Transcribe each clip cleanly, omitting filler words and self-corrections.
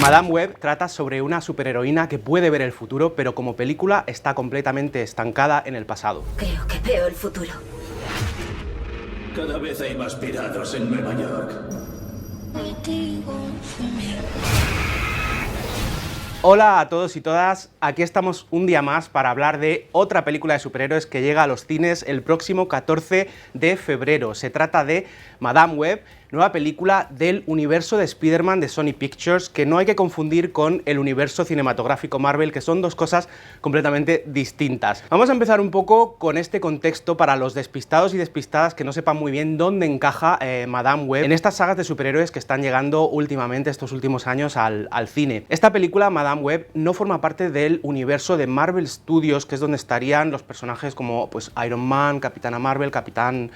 Madame Web trata sobre una superheroína que puede ver el futuro, pero como película está completamente estancada en el pasado. Creo que veo el futuro. Cada vez hay más piratas en Nueva York. Hola a todos y todas, aquí estamos un día más para hablar de otra película de superhéroes que llega a los cines el próximo 14 de febrero. Se trata de Madame Web, nueva película del universo de Spider-Man de Sony Pictures, que no hay que confundir con el universo cinematográfico Marvel, que son dos cosas completamente distintas. Vamos a empezar un poco con este contexto para los despistados y despistadas que no sepan muy bien dónde encaja Madame Web en estas sagas de superhéroes que están llegando últimamente, estos últimos años, al cine. Esta película, Madame Web, no forma parte del universo de Marvel Studios, que es donde estarían los personajes como pues, Iron Man, Capitana Marvel, Capitán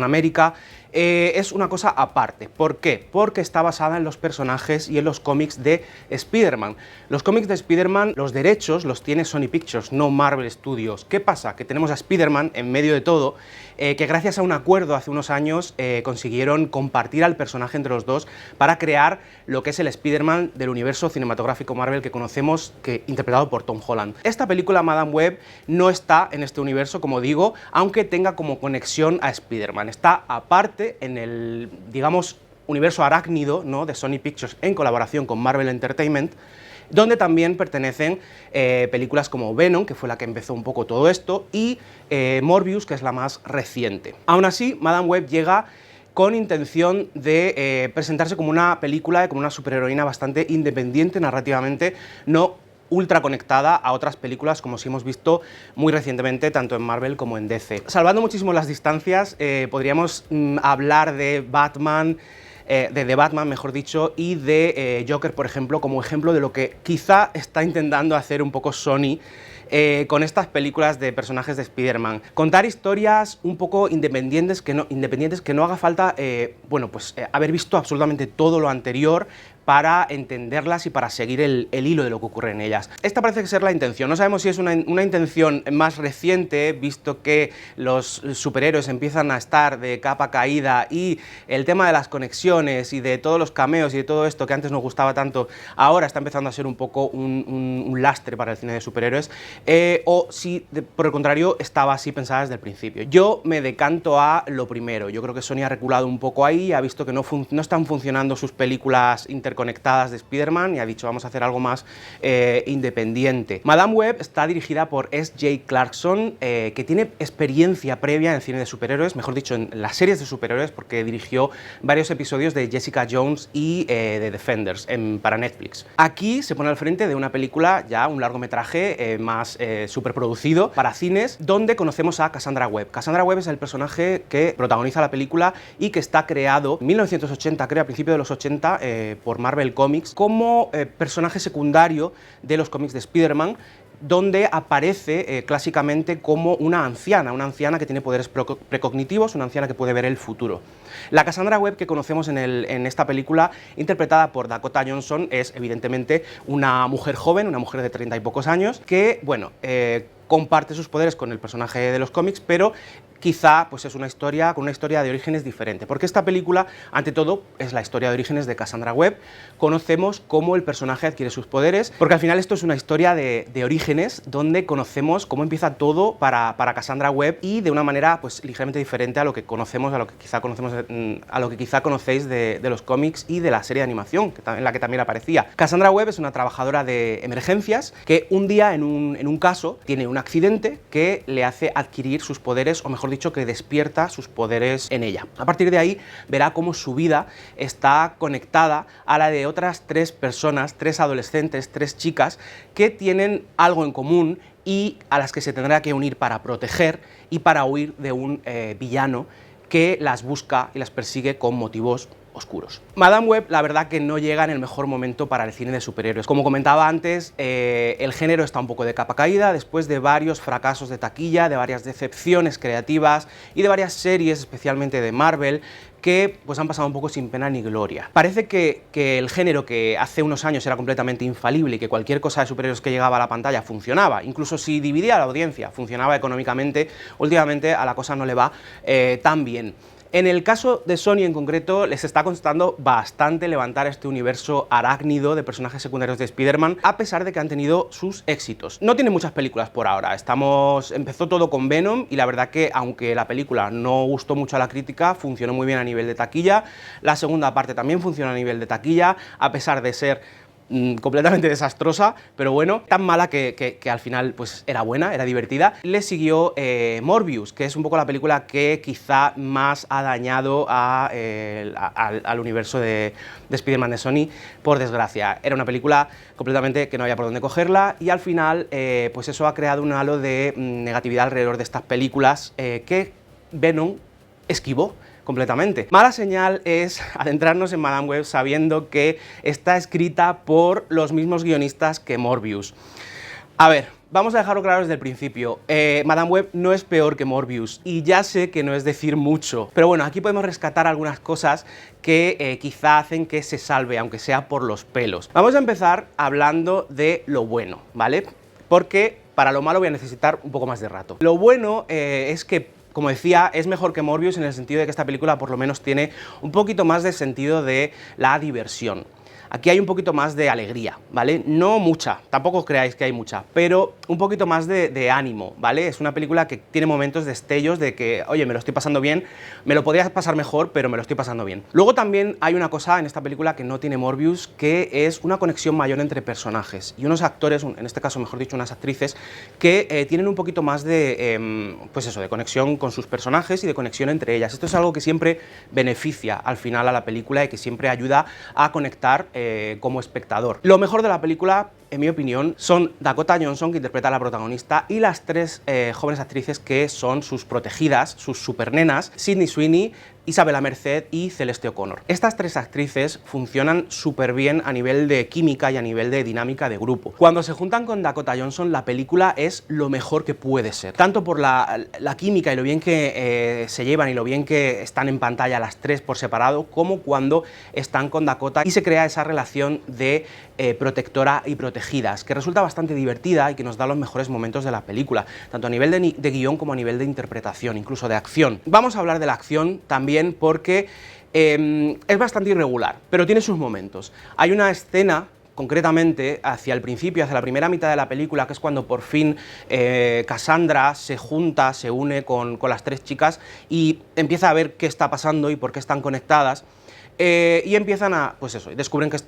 América. Es una cosa aparte. ¿Por qué? Porque está basada en los personajes y en los cómics de Spider-Man. Los cómics de Spider-Man, los derechos los tiene Sony Pictures, no Marvel Studios. ¿Qué pasa? Que tenemos a Spider-Man en medio de todo, que gracias a un acuerdo hace unos años consiguieron compartir al personaje entre los dos para crear lo que es el Spider-Man del universo cinematográfico Marvel que conocemos, interpretado por Tom Holland. Esta película, Madame Web, no está en este universo, como digo, aunque tenga como conexión a Spider-Man. Está aparte en el, digamos, universo arácnido, ¿no?, de Sony Pictures en colaboración con Marvel Entertainment, donde también pertenecen películas como Venom, que fue la que empezó un poco todo esto, y Morbius, que es la más reciente. Aún así, Madame Web llega con intención de presentarse como una película, como una superheroína bastante independiente narrativamente, no ultra conectada a otras películas como sí hemos visto muy recientemente tanto en Marvel como en DC. Salvando muchísimo las distancias, podríamos hablar de Batman, de Batman, mejor dicho, y de Joker, por ejemplo, como ejemplo de lo que quizá está intentando hacer un poco Sony con estas películas de personajes de Spider-Man. Contar historias un poco independientes que no haga falta haber visto absolutamente todo lo anterior para entenderlas y para seguir el hilo de lo que ocurre en ellas. Esta parece ser la intención. No sabemos si es una intención más reciente, visto que los superhéroes empiezan a estar de capa caída y el tema de las conexiones y de todos los cameos y de todo esto que antes nos gustaba tanto, ahora está empezando a ser un poco un lastre para el cine de superhéroes, o si por el contrario estaba así pensada desde el principio. Yo me decanto a lo primero. Yo creo que Sony ha reculado un poco ahí, ha visto que no están funcionando sus películas interconectadas de Spider-Man y ha dicho vamos a hacer algo más independiente. Madame Web está dirigida por S.J. Clarkson, que tiene experiencia previa en cine de superhéroes, mejor dicho en las series de superhéroes, porque dirigió varios episodios de Jessica Jones y de Defenders para Netflix. Aquí se pone al frente de una película, ya un largometraje más superproducido para cines, donde conocemos a Cassandra Webb. Cassandra Webb es el personaje que protagoniza la película y que está creado en 1980, creo, a principios de los 80, por Marvel Comics, como personaje secundario de los cómics de Spider-Man, donde aparece clásicamente como una anciana que tiene poderes precognitivos, una anciana que puede ver el futuro. La Cassandra Webb que conocemos en esta película, interpretada por Dakota Johnson, es evidentemente una mujer joven, una mujer de 30 y pocos años, que, bueno, comparte sus poderes con el personaje de los cómics, pero quizá pues es una historia con una historia de orígenes diferente, porque esta película, ante todo, es la historia de orígenes de Cassandra Webb. Conocemos cómo el personaje adquiere sus poderes, porque al final esto es una historia de orígenes, donde conocemos cómo empieza todo para Cassandra Webb y de una manera pues ligeramente diferente a lo que conocemos, a lo que quizá conocéis de los cómics y de la serie de animación, en la que también aparecía. Cassandra Webb es una trabajadora de emergencias que un día en un caso tiene un accidente que le hace adquirir sus poderes, o mejor dicho, que despierta sus poderes en ella. A partir de ahí verá cómo su vida está conectada a la de otras tres personas, tres adolescentes, tres chicas que tienen algo en común y a las que se tendrá que unir para proteger y para huir de un villano que las busca y las persigue con motivos oscuros. Madame Web, la verdad que no llega en el mejor momento para el cine de superhéroes. Como comentaba antes, el género está un poco de capa caída después de varios fracasos de taquilla, de varias decepciones creativas y de varias series, especialmente de Marvel, que pues han pasado un poco sin pena ni gloria. Parece que el género, que hace unos años era completamente infalible y que cualquier cosa de superhéroes que llegaba a la pantalla funcionaba, incluso si dividía a la audiencia, funcionaba económicamente, últimamente a la cosa no le va tan bien. En el caso de Sony en concreto, les está costando bastante levantar este universo arácnido de personajes secundarios de Spider-Man, a pesar de que han tenido sus éxitos. No tiene muchas películas por ahora, empezó todo con Venom y la verdad que, aunque la película no gustó mucho a la crítica, funcionó muy bien a nivel de taquilla. La segunda parte también funciona a nivel de taquilla, a pesar de ser completamente desastrosa, pero bueno, tan mala que al final pues era buena, era divertida. Le siguió Morbius, que es un poco la película que quizá más ha dañado al universo de Spider-Man de Sony, por desgracia. Era una película completamente que no había por dónde cogerla y al final pues eso ha creado un halo de negatividad alrededor de estas películas que Venom esquivó completamente. Mala señal es adentrarnos en Madame Web sabiendo que está escrita por los mismos guionistas que Morbius. A ver, vamos a dejarlo claro desde el principio. Madame Web no es peor que Morbius, y ya sé que no es decir mucho, pero bueno, aquí podemos rescatar algunas cosas que quizá hacen que se salve, aunque sea por los pelos. Vamos a empezar hablando de lo bueno, ¿vale? Porque para lo malo voy a necesitar un poco más de rato. Lo bueno es que, como decía, es mejor que Morbius en el sentido de que esta película por lo menos tiene un poquito más de sentido de la diversión. Aquí hay un poquito más de alegría, ¿vale? No mucha, tampoco creáis que hay mucha, pero un poquito más de ánimo, ¿vale? Es una película que tiene momentos destellos de que, oye, me lo estoy pasando bien, me lo podría pasar mejor, pero me lo estoy pasando bien. Luego también hay una cosa en esta película que no tiene Morbius, que es una conexión mayor entre personajes y unos actores, en este caso, mejor dicho, unas actrices, que tienen un poquito más de, pues eso, de conexión con sus personajes y de conexión entre ellas. Esto es algo que siempre beneficia al final a la película y que siempre ayuda a conectar como espectador. Lo mejor de la película, en mi opinión, son Dakota Johnson, que interpreta a la protagonista, y las tres jóvenes actrices que son sus protegidas, sus supernenas, Sydney Sweeney, Isabella Merced y Celeste O'Connor. Estas tres actrices funcionan súper bien a nivel de química y a nivel de dinámica de grupo. Cuando se juntan con Dakota Johnson, la película es lo mejor que puede ser, tanto por la química y lo bien que se llevan y lo bien que están en pantalla las tres por separado, como cuando están con Dakota y se crea esa relación de protectora y protegidas, que resulta bastante divertida y que nos da los mejores momentos de la película, tanto a nivel de guión como a nivel de interpretación, incluso de acción. Vamos a hablar de la acción también porque es bastante irregular, pero tiene sus momentos. Hay una escena concretamente hacia el principio, hacia la primera mitad de la película, que es cuando por fin Cassandra se junta, se une con las tres chicas y empieza a ver qué está pasando y por qué están conectadas. Y empiezan a, pues eso, descubren que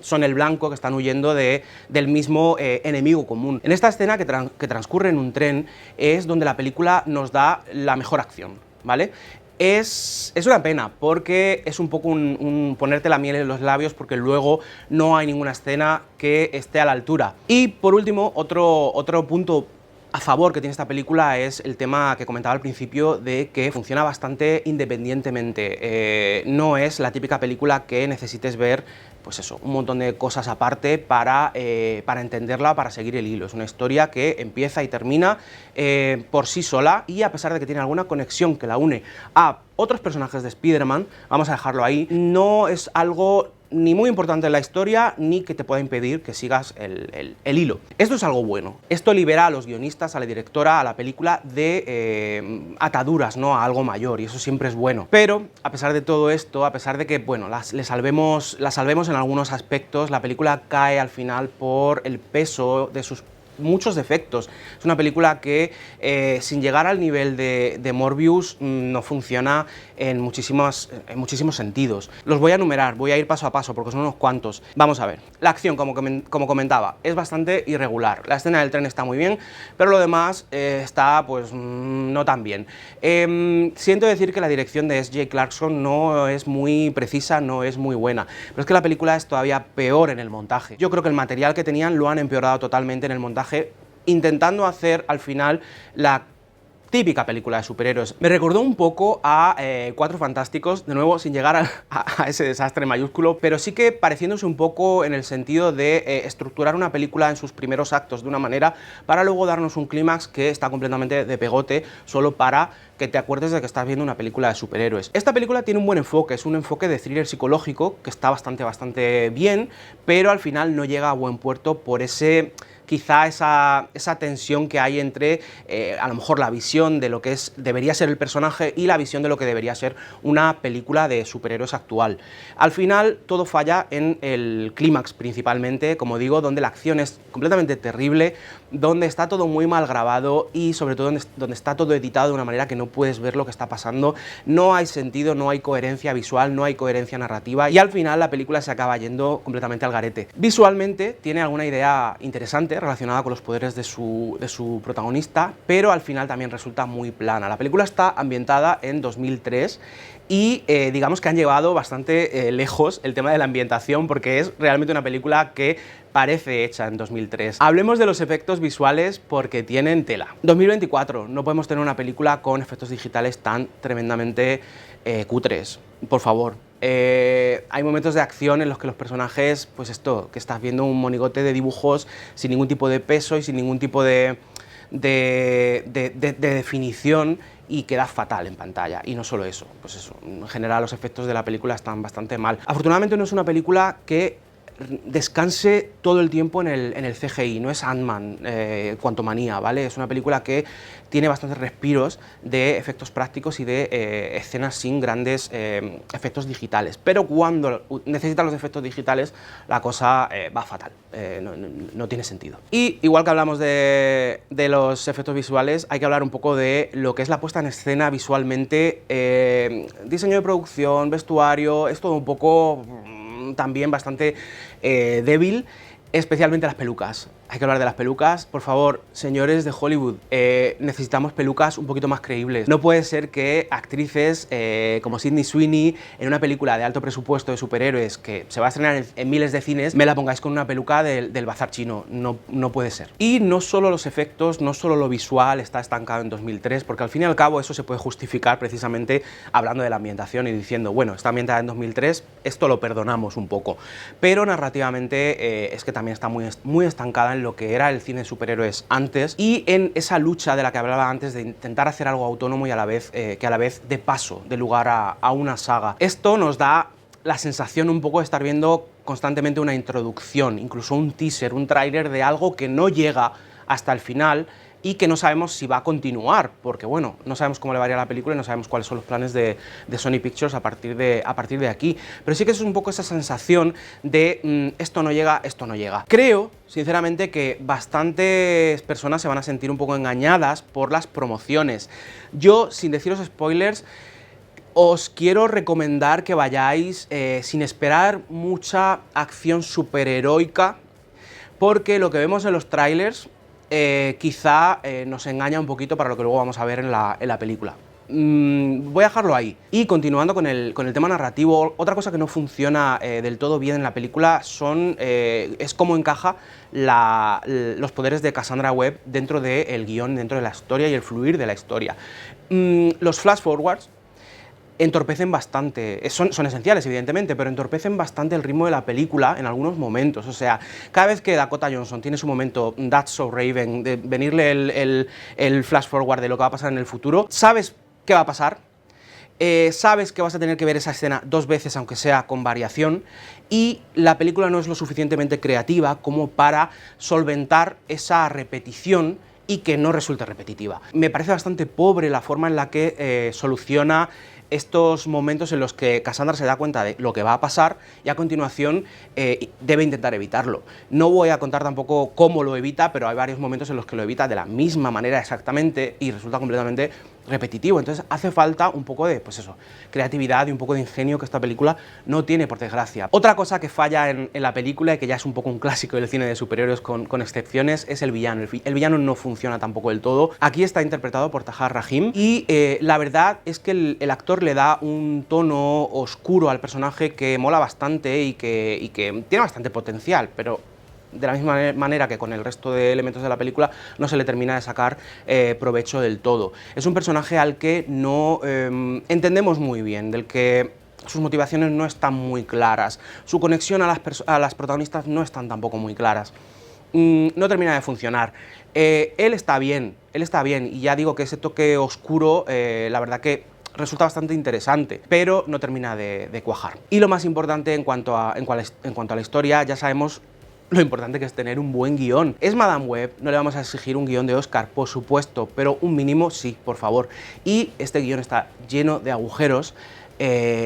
son el blanco, que están huyendo del mismo enemigo común. En esta escena que transcurre en un tren es donde la película nos da la mejor acción, ¿vale? Es una pena, porque es un poco un ponerte la miel en los labios, porque luego no hay ninguna escena que esté a la altura. Y por último, otro punto a favor que tiene esta película es el tema que comentaba al principio de que funciona bastante independientemente. No es la típica película que necesites ver, pues eso, un montón de cosas aparte para entenderla, para seguir el hilo. Es una historia que empieza y termina por sí sola, y a pesar de que tiene alguna conexión que la une a otros personajes de Spider-Man, vamos a dejarlo ahí, no es algo ni muy importante en la historia, ni que te pueda impedir que sigas el hilo. Esto es algo bueno. Esto libera a los guionistas, a la directora, a la película de ataduras, ¿no?, a algo mayor, y eso siempre es bueno. Pero, a pesar de todo esto, a pesar de que, bueno, la salvemos en algunos aspectos, la película cae al final por el peso de sus muchos defectos. Es una película que, sin llegar al nivel de Morbius, no funciona en muchísimos sentidos. Los voy a enumerar, voy a ir paso a paso porque son unos cuantos. Vamos a ver. La acción, como comentaba, es bastante irregular. La escena del tren está muy bien, pero lo demás está, pues, no tan bien. Siento decir que la dirección de S.J. Clarkson no es muy precisa, no es muy buena, pero es que la película es todavía peor en el montaje. Yo creo que el material que tenían lo han empeorado totalmente en el montaje, intentando hacer al final la típica película de superhéroes. Me recordó un poco a Cuatro Fantásticos, de nuevo sin llegar a ese desastre mayúsculo, pero sí que pareciéndose un poco en el sentido de estructurar una película en sus primeros actos de una manera para luego darnos un clímax que está completamente de pegote, solo para que te acuerdes de que estás viendo una película de superhéroes. Esta película tiene un buen enfoque, es un enfoque de thriller psicológico que está bastante bien, pero al final no llega a buen puerto por ese quizá esa tensión que hay entre a lo mejor la visión de lo que debería ser el personaje y la visión de lo que debería ser una película de superhéroes actual. Al final todo falla en el clímax principalmente, como digo, donde la acción es completamente terrible, donde está todo muy mal grabado y sobre todo donde está todo editado de una manera que no puedes ver lo que está pasando, no hay sentido, no hay coherencia visual, no hay coherencia narrativa y al final la película se acaba yendo completamente al garete. Visualmente tiene alguna idea interesante relacionada con los poderes de su protagonista, pero al final también resulta muy plana. La película está ambientada en 2003 y digamos que han llevado bastante lejos el tema de la ambientación porque es realmente una película que parece hecha en 2003. Hablemos de los efectos visuales porque tienen tela. 2024, no podemos tener una película con efectos digitales tan tremendamente cutres, por favor. Hay momentos de acción en los que los personajes, pues esto, que estás viendo un monigote de dibujos sin ningún tipo de peso y sin ningún tipo de definición y queda fatal en pantalla. Y no solo eso, pues eso, en general los efectos de la película están bastante mal. Afortunadamente no es una película que descanse todo el tiempo en el CGI, no es Ant-Man, Quantumania, ¿vale? Es una película que tiene bastantes respiros de efectos prácticos y de escenas sin grandes efectos digitales, pero cuando necesita los efectos digitales la cosa va fatal, no tiene sentido. Y igual que hablamos de los efectos visuales, hay que hablar un poco de lo que es la puesta en escena visualmente, diseño de producción, vestuario, es todo un poco también bastante débil, especialmente las pelucas. Hay que hablar de las pelucas. Por favor, señores de Hollywood, necesitamos pelucas un poquito más creíbles. No puede ser que actrices como Sydney Sweeney, en una película de alto presupuesto de superhéroes que se va a estrenar en miles de cines, me la pongáis con una peluca del bazar chino. No puede ser. Y no solo los efectos, no solo lo visual está estancado en 2003, porque al fin y al cabo eso se puede justificar precisamente hablando de la ambientación y diciendo, bueno, está ambientada en 2003, esto lo perdonamos un poco. Pero narrativamente es que también está muy estancada en lo que era el cine de superhéroes antes y en esa lucha de la que hablaba antes de intentar hacer algo autónomo y a la vez que a la vez dé paso, de lugar a una saga. Esto nos da la sensación un poco de estar viendo constantemente una introducción, incluso un teaser, un tráiler de algo que no llega hasta el final y que no sabemos si va a continuar, porque bueno, no sabemos cómo le va a ir a la película y no sabemos cuáles son los planes de Sony Pictures a partir de aquí. Pero sí que es un poco esa sensación de esto no llega, esto no llega. Creo, sinceramente, que bastantes personas se van a sentir un poco engañadas por las promociones. Yo, sin deciros spoilers, os quiero recomendar que vayáis sin esperar mucha acción superheroica, porque lo que vemos en los trailers quizá nos engaña un poquito para lo que luego vamos a ver en la película. Voy a dejarlo ahí. Y continuando con el tema narrativo, otra cosa que no funciona del todo bien en la película es cómo encaja los poderes de Cassandra Webb dentro del guión, dentro de la historia y el fluir de la historia. Los flash forwards entorpecen bastante, son esenciales evidentemente, pero entorpecen bastante el ritmo de la película en algunos momentos. O sea, cada vez que Dakota Johnson tiene su momento That's So Raven, de venirle el flash forward de lo que va a pasar en el futuro, sabes qué va a pasar, sabes que vas a tener que ver esa escena 2 veces, aunque sea con variación, y la película no es lo suficientemente creativa como para solventar esa repetición y que no resulte repetitiva. Me parece bastante pobre la forma en la que soluciona estos momentos en los que Cassandra se da cuenta de lo que va a pasar y a continuación debe intentar evitarlo. No voy a contar tampoco cómo lo evita, pero hay varios momentos en los que lo evita de la misma manera exactamente y resulta completamente repetitivo. Entonces hace falta un poco de, pues eso, creatividad y un poco de ingenio que esta película no tiene, por desgracia. Otra cosa que falla en la película y que ya es un poco un clásico del cine de superhéroes con excepciones es el villano. El villano no funciona tampoco del todo. Aquí está interpretado por Tahar Rahim y la verdad es que el actor le da un tono oscuro al personaje que mola bastante y que tiene bastante potencial, pero de la misma manera que con el resto de elementos de la película no se le termina de sacar provecho del todo. Es un personaje al que no entendemos muy bien, del que sus motivaciones no están muy claras, su conexión a las protagonistas no están tampoco muy claras. No termina de funcionar. Él está bien, y ya digo que ese toque oscuro, la verdad que resulta bastante interesante, pero no termina de cuajar. Y lo más importante en cuanto a la historia, ya sabemos lo importante que es tener un buen guión. Es Madame Web, no le vamos a exigir un guión de Oscar, por supuesto, pero un mínimo sí, por favor. Y este guión está lleno de agujeros,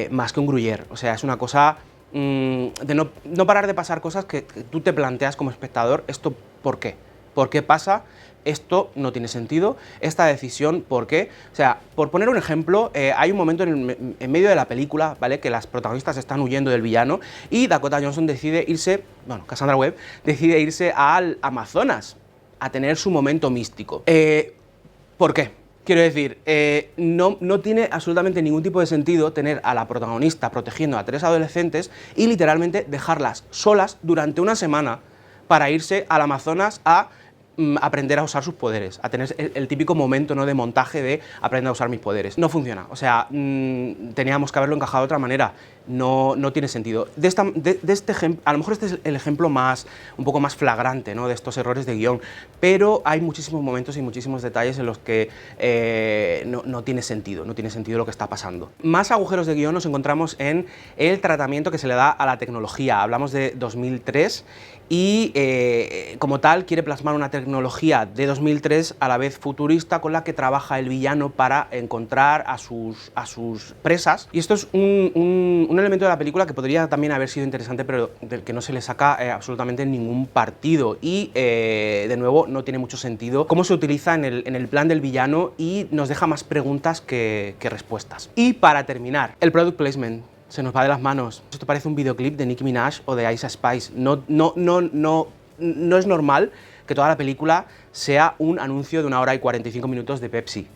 más que un Gruyère. O sea, es una cosa de no parar de pasar cosas que tú te planteas como espectador, ¿esto por qué? ¿Por qué pasa? Esto no tiene sentido, esta decisión, ¿por qué? O sea, por poner un ejemplo, hay un momento en medio de la película, ¿vale?, que las protagonistas están huyendo del villano y Dakota Johnson decide irse, bueno, Cassandra Webb decide irse al Amazonas a tener su momento místico. ¿Por qué? Quiero decir, no tiene absolutamente ningún tipo de sentido tener a la protagonista protegiendo a 3 adolescentes y literalmente dejarlas solas durante una semana para irse al Amazonas a aprender a usar sus poderes, a tener el típico momento, ¿no?, de montaje de aprender a usar mis poderes. No funciona, o sea, teníamos que haberlo encajado de otra manera, no tiene sentido. De este ejemplo, a lo mejor este es el ejemplo un poco más flagrante, ¿no?, de estos errores de guión, pero hay muchísimos momentos y muchísimos detalles en los que no tiene sentido lo que está pasando. Más agujeros de guión nos encontramos en el tratamiento que se le da a la tecnología. Hablamos de 2003 y como tal quiere plasmar una tecnología de 2003 a la vez futurista con la que trabaja el villano para encontrar a sus presas. Y esto es un elemento de la película que podría también haber sido interesante, pero del que no se le saca absolutamente ningún partido. Y de nuevo no tiene mucho sentido cómo se utiliza en el plan del villano y nos deja más preguntas que respuestas. Y para terminar, el product placement. Se nos va de las manos. Esto parece un videoclip de Nicki Minaj o de Ice Spice. No es normal que toda la película sea un anuncio de 1 hora y 45 minutos de Pepsi.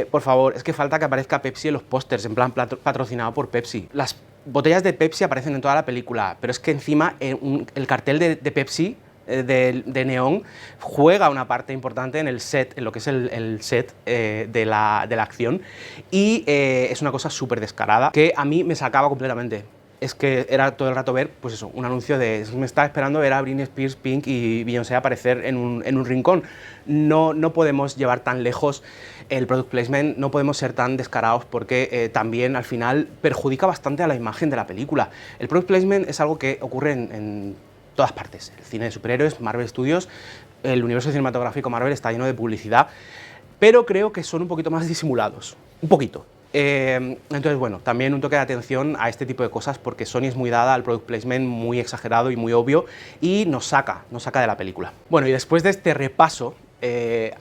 Por favor, es que falta que aparezca Pepsi en los pósters, en plan patrocinado por Pepsi. Las botellas de Pepsi aparecen en toda la película, pero es que encima el cartel de Pepsi de neón juega una parte importante en el set, en lo que es el set de la acción, y es una cosa súper descarada que a mí me sacaba completamente. Es que era todo el rato ver, pues eso, un anuncio de... Me estaba esperando ver a Britney Spears, Pink y Beyoncé aparecer en un rincón. No podemos llevar tan lejos el product placement, no podemos ser tan descarados porque también al final perjudica bastante a la imagen de la película. El product placement es algo que ocurre en todas partes. El cine de superhéroes, Marvel Studios, el universo cinematográfico Marvel está lleno de publicidad, pero creo que son un poquito más disimulados. Un poquito. Entonces, bueno, también un toque de atención a este tipo de cosas porque Sony es muy dada al product placement muy exagerado y muy obvio y nos saca de la película. Bueno, y después de este repaso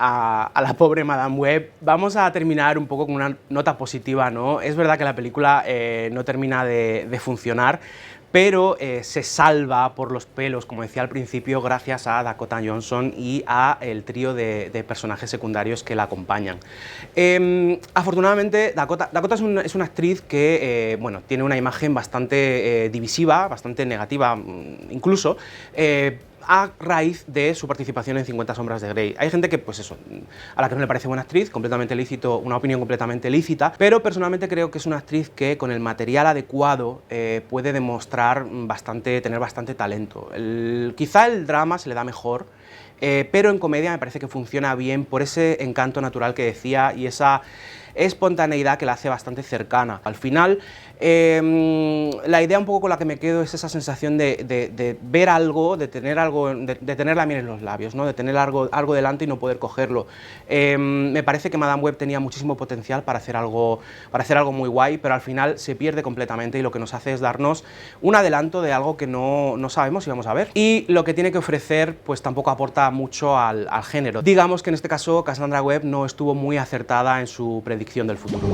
a la pobre Madame Web, vamos a terminar un poco con una nota positiva, ¿no? Es verdad que la película no termina de funcionar, pero se salva por los pelos, como decía al principio, gracias a Dakota Johnson y a el trío de personajes secundarios que la acompañan. Afortunadamente, Dakota es una actriz que bueno, tiene una imagen bastante divisiva, bastante negativa incluso, a raíz de su participación en 50 sombras de Grey. Hay gente que, pues eso, a la que no le parece buena actriz, completamente lícito, una opinión completamente lícita, pero personalmente creo que es una actriz que con el material adecuado puede demostrar tener bastante talento. Quizá el drama se le da mejor, pero en comedia me parece que funciona bien por ese encanto natural que decía y esa espontaneidad que la hace bastante cercana. Al final, la idea un poco con la que me quedo es esa sensación de ver algo, de tener la miel en los labios, ¿no? De tener algo delante y no poder cogerlo. Me parece que Madame Web tenía muchísimo potencial para hacer algo muy guay, pero al final se pierde completamente y lo que nos hace es darnos un adelanto de algo que no sabemos si vamos a ver. Y lo que tiene que ofrecer pues tampoco aporta mucho al género. Digamos que en este caso Cassandra Webb no estuvo muy acertada en su predicción del futuro.